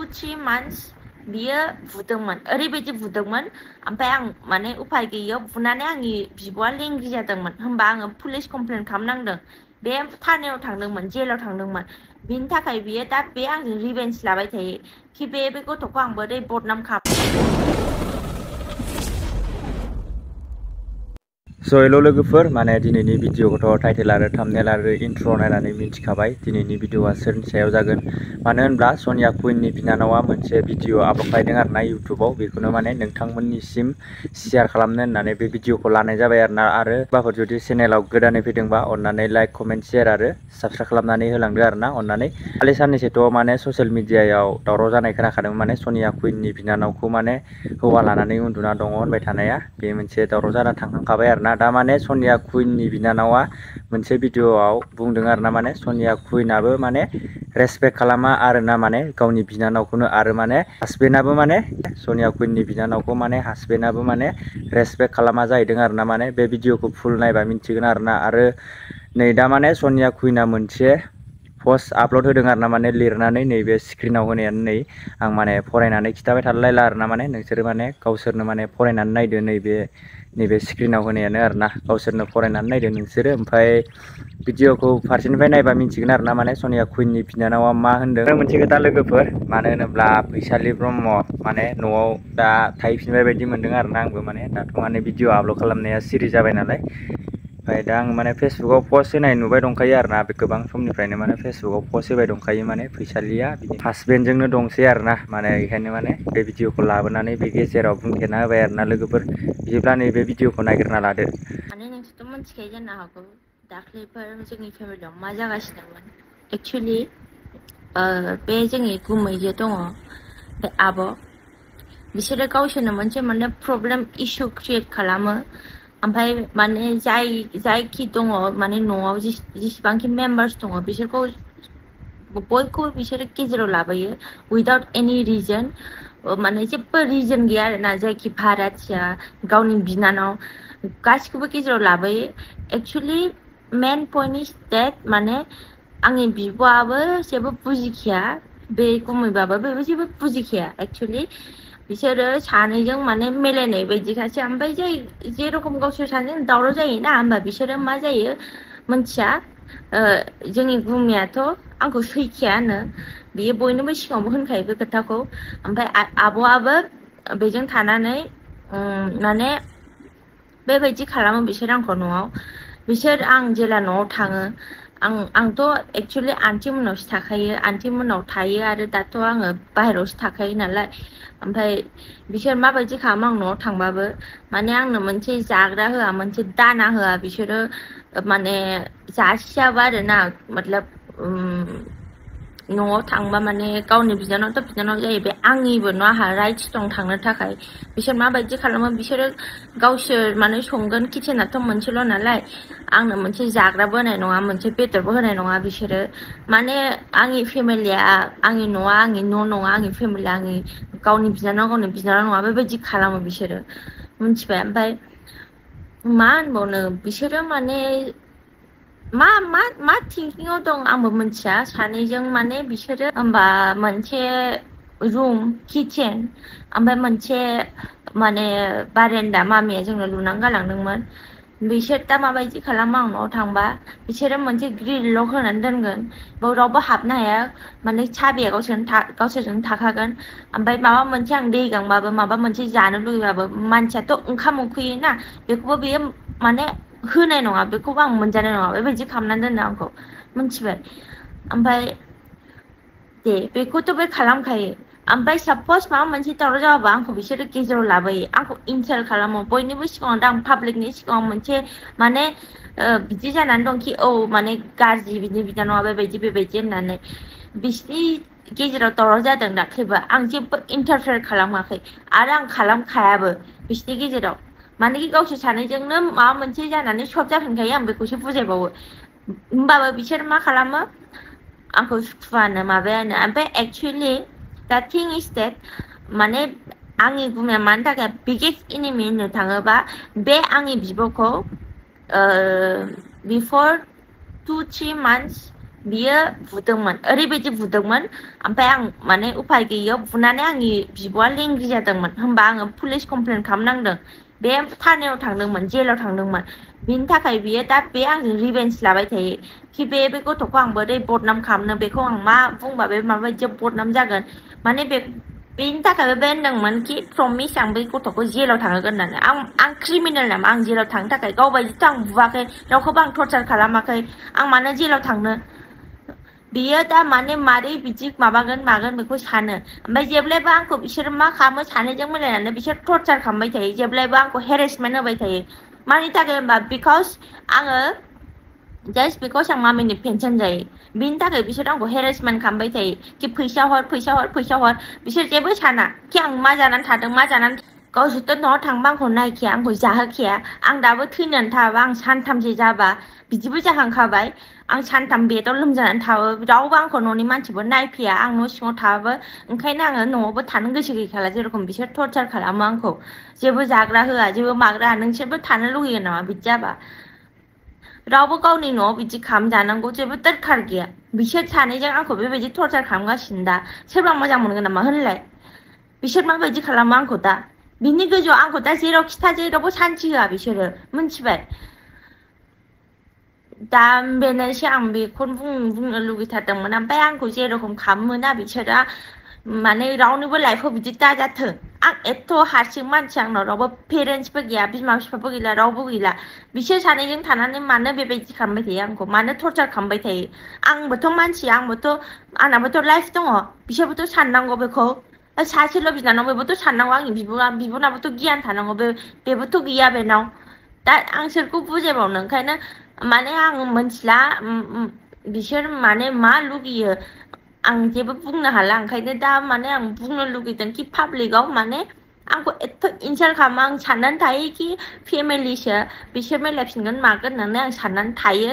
2-3 months बियो बुदोंमोन ओरैबायदि बुदोंमोन ओमफ्राय आं माने उफाय गैयैयाव बुनानै आंनि बिब'आ लेंग्रि जादोंमोन होमबा आङो पुलिस कमप्लेन खालामनांदों बे थानायाव थांदोंमोन जेलाव थांदोंमोन बिनि थाखाय बियो दा बे आंजों रिभेन्ज लाबाय थायो कि बे गथ'खौ आं बोरै बदनाम So hello लोगोफोर माने दिनैनि भिडिअखौथ' टाइटेल आरो थाम्बनेल आरो इन्ट्र नायनानै मिन्थिखाबाय दिनैनि भिडिअआ सोरनि सायाव जागोन मानो होनब्ला सनिया कुइननि बिनानावा मोनसे भिडिअ आपल'ड खालामदों आरोना इउटुबाव बेखौनो माने नोंथांमोननिसिम शेयार खालामनो होननानै बे भिडिअखौ लानाय जाबाय आरोना आरो बाफोर जुदि चेनेलाव गोदानै फैदोंबा अन्नानै लाइक कमेन्ट शेयार आरो साबस्क्राइब खालामनानै होलांदो आरोना अन्नानै खालि साननैसोथ' माने ससियेल मिडियायाव दावराव जानाय खोनाखादों माने सनिया कुइननि बिनानावखौ माने हौवा लानानै उन्दुना दङ होनबाय थानाया बे मोनसे दावराव जाना थांखांखाबाय आरोना दा माने सनिया कुइननि बिनानावा मोनसे भिडिअआव बुंदों आरोना माने सनिया कुइनाबो माने रेसपेक्ट खालामा आरोना माने गावनि बिनानावखौनो आरो माने हासबेन्डआबो माने सनिया कुइननि बिनानावखौ माने हासबेन्डआबो माने रेसपेक्ट खालामा जाहैदों आरोना माने बे भिडिअखौ फुल नायबा मिन्थिगोन आरोना आरो नै दा माने सनिया कुइना मोनसे पस्ट आपल'ड होदों आरोना माने लिरनानै नैबे स्क्रिनाव होनायानो नै आं माने फरायनानै खिथाबाय थालायला आरोना माने नोंसोरो माने गावसोरनो माने फरायनानै नायदो नैबे स्क्रिनाव होनायानो आरोना गावसोरनो फरायनानै नायदो नोंसोरो ओमफ्राय भिडिअखौ फारसेनिफ्राय नायबा मिन्थिगोन आरोना माने सनिया कुइननि बिनानावा मा होनदों मोनसे खोथा लोगोफोर मानो होनोब्ला फैसालि ब्रह्म माने न'आव दा थाहैफिनबाय बायदि मोनदों आरोना आंबो माने दाथ' माने भिडिअ आपल'ड खालामनाया सिरि जाबाय नालाय ओमफ्राय दा आं माने फेसबुकाव पस्ट होनाय नुबाय दंखायो आरोना बे गोबां समनिफ्रायनो माने फेसबुकाव पस्ट होबाय दंखायो माने फैसालिया बिदि हासबेन्डजोंनो दंसै आरोना माने बेखायनो माने बे भिडिअखौ लाबोनानै बे गेजेराव बुंथेना होबाय आरोना लोगोफोर बिदिब्ला नैबे भिडिअखौ नागिरना लादो माने नोंसोरथ' मिथिखायो जानो हागौ दाख्लैफोर जोंनि फेमिलियाव मा जागासिनोमोन एक्चुअलि बे जोंनि गुमै जे दङ बे आब' बिसोरो गावसोरनो मोनसे माने प्रब्लेम इसु क्रिएट खालामो ओमफ्राय माने जायखि दङ माने न'आव जेसेबांखि मेम्बार्स दङ बिसोरखौ बयखौबो बिसोरो गेजेराव लाबोयो उइदाउट एनि रिजन माने जेबो रिजन गैया आरोना जायखि भाराथिया गावनि बिनानाव गासिखौबो गेजेराव लाबोयो एक्चुअलि मेन पइन्ट इज डेट माने आंनि बिब'आबो जेबो बुजिखाया बे गुमैबाबो बेबो जेबो बुजिखाया एक्चुअलि बिसोरो सानैजों माने मिलायनाय बायदिखासो ओमफ्राय जेरखम गावसोर सानैजों दावराव जायोना होमबा बिसोरो मा जायो मोनथिया जोंनि गुमैयाथ' आंखौ सैखायानो बियो बयनोबो सिगाङावबो होनखायो बे खोथाखौ ओमफ्राय आब'आबो बेजों थानानै माने बेबायदि खालामो बिसोर आंखौ न'आव बिसोर आं जेला न'आव थाङो आंथ' एक्चुअलि आन्टि मोननावसो थाखायो आन्टि मोननाव थायो आरो दाथ' आङो बाहेरायावसो थाखायो नालाय ओमफ्राय बिसोर माबायदि खालामो आं न'आव थांबाबो माने आंनो मोनसे जाग्रा होआ मोनसे दाना होआ बिसोरो माने जासियाबो आरोना मतलब न'आव थांबा माने गावनि बिनानावथ' बिनानाव जायो बे आंनिबो न' आंहा राइट्स दं थांनो थाखाय बिसोर माबायदि खालामो बिसोरो गावसोर माने संगोन किचेनाथ' मोनसेल' नालाय आंनो मोनसे जाग्राबो होनाय नङा मोनसे बेदरबो होनाय नङा बिसोरो माने आंनि फेमिलिया आंनि न'आ आंनि न' नङा आंनि फेमिलिया आंनि गावनि बिनानाव नङा बेबायदि खालामो बिसोरो मिथिबाय ओमफ्राय मा होनबावनो बिसोरो माने मा थिंकिंआव दं आंबो मिथिया सानैजों माने बिसोरो होमबा मोनसे रुम किचेन ओमफ्राय मोनसे माने बारेन्दा मामिया जोंनो लुनानै गालांदोंमोन बिसोर दा माबायदि खालामो आं न'आव थांबा बिसोरो मोनसे ग्रिल लक होनानै दोनगोन बेयाव रावबो हाबनो हाया माने साबिया गावसोरजों थाखागोन ओमफ्राय माबा मोनसे आं दै गांबाबो माबा मोनसे जानो लुगैबाबो मानसियाथ' ओंखाम उखैयोना बेखौबो बेयो माने होनाय नङा बेखौबो आं मोनजानाय नङा बेबायदि खालामनानै दोनो आंखौ मिथिबाय ओमफ्राय दे बेखौथ' बे खालामखायो ओमफ्राय सापस माबा मोनसे दावराव जाबाबो आंखौ बिसोरो गेजेराव लाबोयो आंखौ इनसाल्ट खालामो बयनिबो सिगाङाव दा आं पाब्लिकनि सिगाङाव मोनसे माने बिदि जानानै दं कि औ माने गाज्रि बिनि बिनानावा बेबायदि होननानै बिसिनि गेजेराव दावराव जादों दाख्लैबो आं जेबो इन्टारफेयार खालामाखै आरो आं खालामखायाबो बिसिनि गेजेराव मानेकि गावसोर सानैजोंनो माबा मोनसे जानानै सल्भ जाफिनखायो आं बेखौसो बुजायबावो होमबाबो बिसोर मा खालामो आंखौ सुखुवानो माबायानो ओमफ्राय एक्चुअलि दा थिं इज डेट माने आंनि गुमैया मानि थाखाय बिगेस्ट एनिमि होननो थाङोबा बे आंनि बिब'खौ बिफर 2-3 months बियो बुदोंमोन ओरैबायदि बुदोंमोन ओमफ्राय आं माने उफाय गैयैयाव बुनानै आंनि बिब'आ लेंग्रि जादोंमोन होमबा आङो पुलिस कमप्लेन खालामनांदों बे थानायाव थांदोंमोन जेलाव थांदोंमोन बिनि थाखाय बियो दा बे आंजों रिभेन्स लाबाय थायो कि बे गथ'खौ आं बोरै बदनाम खालामनो बेखौ आं मा बुंबा बे माबायदि बदनाम जागोन माने बेनि थाखायबो बे होनदोंमोन कि प्रमिस आं बे गथ'खौ जेलाव थांहोगोन होननानै आं क्रिमिनेल नामा आं जेलाव थांनो थाखाय गावबायदिथ' आं बुवाखै रावखौबो आं टर्चार खालामाखै आं मानो जेलाव थांनो बियो दा माने मारै बिदि माबागोन मागोन बेखौ सानो ओमफ्राय जेब्लायबो आंखौ बिसोर मा खालामो सानैजों मिलायनानै बिसोर टर्चार खालामबाय थायो जेब्लायबो आंखौ हेरेसमेन्ट होबाय थायो मानि थाखाय होनबा बिकज आङो जास्ट बिकज आं मामिनि पेन्सन जायो बिनि थाखाय बिसोर आंखौ हेरेसमेन्ट खालामबाय थायो कि फैसा हर फैसा हर फैसा हर बिसोर जेबो साना कि आं मा जानानै थादों मा जानानै गावसोरथ' न'आव थांबा आंखौ नायखाया आंखौ जाहोखाया आं दाबो थैनानै थाबा आं सानथामसो जाबा बिदिबो जाहांखाबाय आं सानथाम बेदआव लोमजानानै थाबो रावबो आंखौ न'नि मानसिबो नायफैया आं न' सिङाव थाबाबो ओंखायनो आङो न'आवबो थानो गोसो गैखाला जेरखम बिसोर टर्चार खालामो आंखौ जेबो जाग्रा होआ जेबो माग्रा नोंसोरबो थानो लुगैयो नामा बिदि जाबा रावबो गावनि न'आव बिदि खालामजानांगौ जेबो दरखार गैया बिसोर सानैजों आंखौ बेबायदि टर्चार खालामगासिनो दा सोरबा मोजां मोनगोन नामा होनलाय बिसोर माबायदि खालामो आंखौ दा बिनि गोजौआव आंखौ दा जेरावखि था जेरावबो सान्थि होआ बिसोरो मिथिबाय दा बेनोसै आं बेखौनो बुंनो लुगैथारदोंमोन ओमफ्राय आंखौ जेरखम खालामोना बिसोरो माने रावनिबो लाइफआव बिदि दाजाथों आं एथ' हारसिं मानसि आंनाव रावबो पेरेन्टसबो गैया बिमा बिफाबो गैला रावबो गैला बिसोर सानैजों थानानै मानो बेबायदि खालामबाय थायो आंखौ मानो टर्चार खालामबाय थायो आंबोथ' मानसि आंनाबोथ' लाइफ दङ बिसोरबोथ' साननांगौ बेखौ सासेल' बिनानाव बेबोथ' साननांगौ आंनि बिब'नाबोथ' गियान थानांगौ बेबोथ' गैया बेनाव दा आं सोरखौ बुजायबावनो ओंखायनो माने आं मोनथिला बिसोर माने मा लुगैयो आं जेबो बुंनो हाला ओंखायनो दा माने आं बुंनो लुगैदों कि पाब्लिकआव माने आंखौ एथ' इनसाल्ट खालामो आं साननानै थायो कि फेमिलिसो बिसोर मिलायफिनगोन मागोन होननानै आं साननानै थायो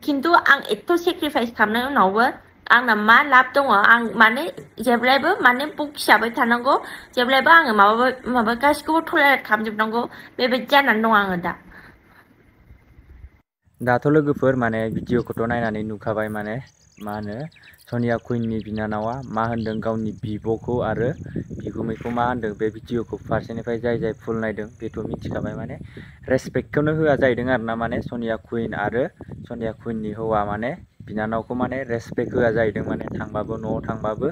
खिन्थु आं एथ' सेक्रिफाइस खालामनायनि उनावबो आंना मा लाब दङ आं माने जेब्लायबो माने बखिजाबाय थानांगौ जेब्लायबो आङो माबा गासिखौबो टलारेट खालामजोबनांगौ बेबायदि जानानै दं आङो दा दाथ' लोगोफोर माने भिडिअखौथ' नायनानै नुखाबाय माने मा होनो सनिया कुइननि बिनानावा मा होनदों गावनि बिब'खौ आरो बिगुमैखौ मा होनदों बे भिडिअखौ फारसेनिफ्राय जाय फुल नायदों बेथ' मिथिखाबाय माने रेसपेक्टखौनो होआ जाहैदों आरोना माने सनिया कुइन आरो सनिया कुइननि हौवा माने बिनानावखौ माने रेसपेक्ट होआ जाहैदों माने थांबाबो न'आव थांबाबो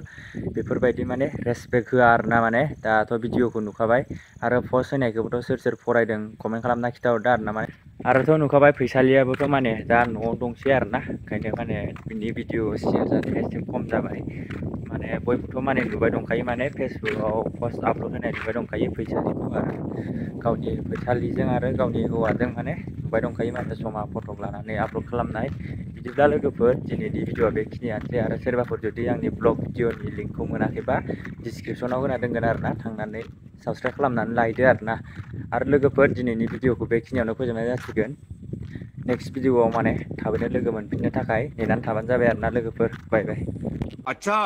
बेफोरबायदि माने रेसपेक्ट होआ आरोना माने दाथ' भिडिअखौ नुखाबाय आरो पस्ट होनायखौबोथ' सोर फरायदों कमेन्ट खालामना खिथाहरदो आरोना माने आरोथ' नुखाबाय फैसालियाबोथ' माने दा न'आव दंसै आरोना ओंखायनो माने बिनि भिडिअ शेयार जानाया एसे खम जाबाय माने बयबोथ' माने नुबाय दंखायो माने फेसबुकआव पस्ट आपल'ड होनाय नुबाय दंखायो फैसालिखौ आरो गावनि फैसालिजों आरो गावनि हौवाजों माने नुबाय दंखायो माने जमा फटक लानानै आपल'ड खालामनाय बिदिब्ला लोगोफोर दिनैनि भिडिअआ बेखिनियानोसै आरो सोरबाफोर जुदि आंनि ब्लग भिडिअनि लिंकखौ मोनाखैबा डिसक्रिपसनाव होना दोनगोन आरोना थांनानै साबसक्राइब खालामनानै लायदो आरोना आरो लोगोफोर दिनैनि भिडिअखौ बेखिनियावनो फोजोबनाय जासिगोन नेक्स्ट भिडिअआव माने थाबैनो लोगो मोनफिननो थाखाय नेनानै थाबानो जाबाय आरोना लोगोफोर बाय बाय अच्छा